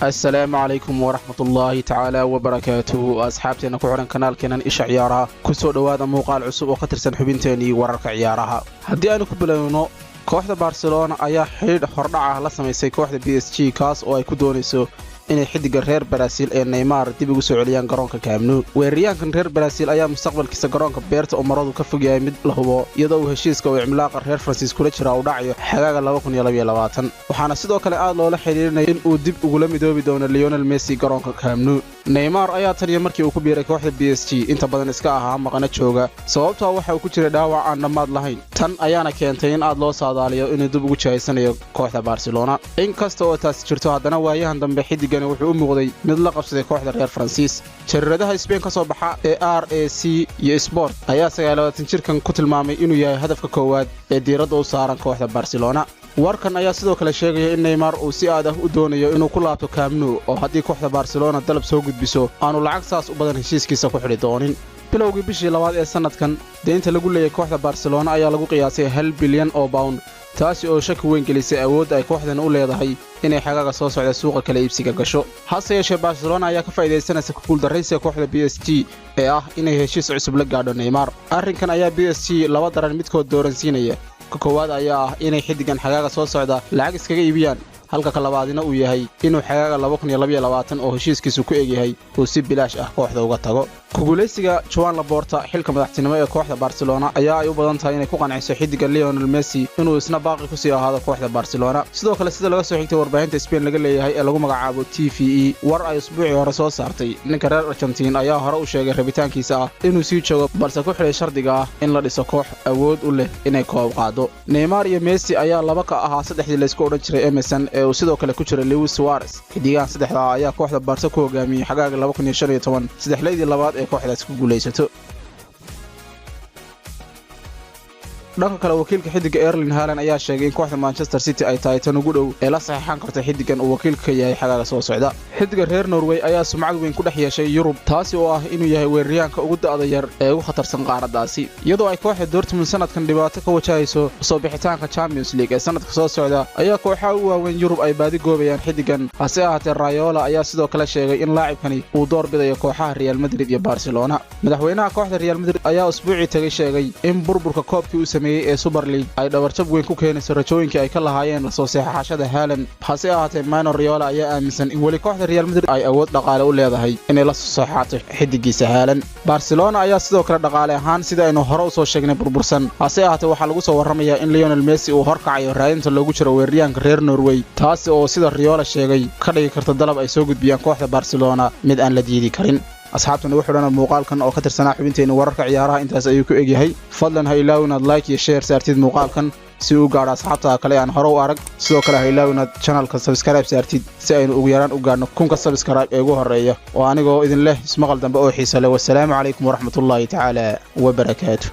السلام عليكم ورحمة الله تعالى وبركاته. أصحابتنا كحرن كنال كنان إيش عيارها كسو دوادا موقع عصب وقترسن حبينتيني وررك عيارها هدي أنا كبلانو kooxda Barcelona ayaa xiriir hordhaca la sameysay kooxda PSG kaas oo ay ku doonayso inay xidiga reer Brazil ee Neymar dib ugu soo celiyaan garoonka Camp Nou. Weeraryahankan reer Brazil ayaa mustaqbalkiisa garoonka beerta umaradu ka fogyahay mid la hubo iyadoo uu heshiiska uu cimlaaqa reer Francis kula jira uu dhacayo xagaaga 2022 waxaana sidoo kale aad loola xiriirinay in uu dib ugu la midoobi doono Lionel Messi garoonka Camp Nou. Neymar ayaa tan markii uu ku biiray kooxda PSG inta badan iska ahaa maqana jooga sababtoo waxa uu ku jiray dhaawac aan dhammaad lahayn tan ayaana keentay in aad loo saadaaliyo inuu dib ugu jeeysanayo kooxda Barcelona inkasta oo taas jirto haddana waayahan dambe xidigani wuxuu u muuqday mid la qabsaday kooxda reer Francis jariradaha Spain ka soo baxa ee RAC iyo Sport ayaa 29 jirkan ku tilmaamay inuu yahay hadafka koowaad ee diiradda u saaran kooxda Barcelona warkan ayaa sidoo kale sheegay in Neymar uu si aad ah u doonayo inuu ku laabto Camp Nou oo haddii kooxda Barcelona dalab soo gudbiso aanu lacag saas u badan heshiiskiisa ku xidhi doonin bilowgii bishii labaad ee sanadkan deynta lagu leeyahay kooxda Barcelona ayaa lagu qiyaasay 1 bilyan oo pound taasi oo shaki weyn gelisay awoodda ay kooxdan u leedahay inay xagaaga soo socda suuqa kala iibsiga gasho hase yeeshee Barcelona ayaa ka faa'iideysanaysa ku daraysiga kooxda PSG ee ah inay heshiis cusub la gaadho Neymar arrinkan ayaa PSG laba daran midkood dooransiinaya koowaad ayaa ah inay xidigan xagaaga soo socda lacag iskaga iibiyaan halka kalabaadina uu yahay inuu xagaaga 2022 oo heshiiskiisu ku eegyahay uu si bilaash ah kooxda uga tago kuguuleysiga Joan Laporta xilka madaxtinimo ee kooxda Barcelona ayaa ay u badan tahay inay ku qanciso xidiga Lionel Messi inuu isna baaqi ku sii ahaado kooxda Barcelona sidoo kale sida laga soo xigtay warbaahinta Spain laga leeyahay ee lagu magacaabo TVE war ay usbuucii hore soo saartay ninka reer Argentina ayaa hore u sheegay rabitaankiisa ah inuu sii joogo balse ku xilay shardiga ah in la dhiso koox awood u leh inay koob qaado Neymar iyo Messi ayaa laba ka ahaa saddexdii la isku oran jiray MSN ee uu sidoo kale ku jiray Luis Suarez xidigan saddexda ayaa kooxda Barca ku hogaamiyay xagaaga 2015 saddexleedii labaad kooxdaas ku guuleysato dhanka kale wakiilka xidiga Erling Haaland ayaa sheegay in kooxda Manchester City ay tahay tan ugu dhow ee la saxiixan karta xidigan uu wakiilka yahay xagaaga soo socda xidiga reer Norway ayaa sumcad weyn ku dhex yeeshay Yurub taasi oo ah inuu yahay weeraryahanka ugu da'da yar ee ugu khatarsan qaaradaasi iyadoo ay kooxda Dortmund sanadkan dhibaato ka wajahayso soo bixitaanka Champions League ee sanadka soo socda ayaa kooxaha u waaweyn Yurub ay baadi goobayaan xidigan hase ahaatee Raiola ayaa sidoo kale sheegay in laacibkani uu door bidayo kooxaha Real Madrid iyo Barcelona madaxweynaha kooxda Real Madrid ayaa usbuucii tagay sheegay in burburka koobkii ee Super League ay dhawarjab weyn ku keenayso rajooyinkii ay ka lahaayeen la soo saxiixashada Haaland hase ahaatee Mino Raiola ayaa aaminsan in wali kooxda Real Madrid ay awood dhaqaale u leedahay inay la soo saxiixato xidigiisa Haaland Barcelona ayaa sidoo kale dhaqaale ahaan sida aynu hore u soo sheegnay burbursan hase ahaatee waxa lagu soo warramayaa in Lionel Messi uu horkacayo raadinta loogu jiro weeraryahanka reer Norway taasi oo sida Raiola sheegay ka dhigi karta dalab ay soo gudbiyaan kooxda Barcelona mid aan la diidi karin asxaabtuna wuxuu dhanaa muuqaalkan oo ka tirsanaa xubinteena wararka ciyaaraha intaas ayuu ku egyahay fadlan ha ilaawin aad like iyo share saartid muuqaalkan si uu gaadho asxaabta kale aan hore u arag sidoo kale ha ilaawin aad channelka subscribe saartid si aynu ugu yaraan u gaadhno 1000 subscribe ee ugu horeeya oo anigoo idin leh ismaqal dambe oo xiiso leh wassalaamu calaykum waraxmatullaahi tacaala wa barakaatuh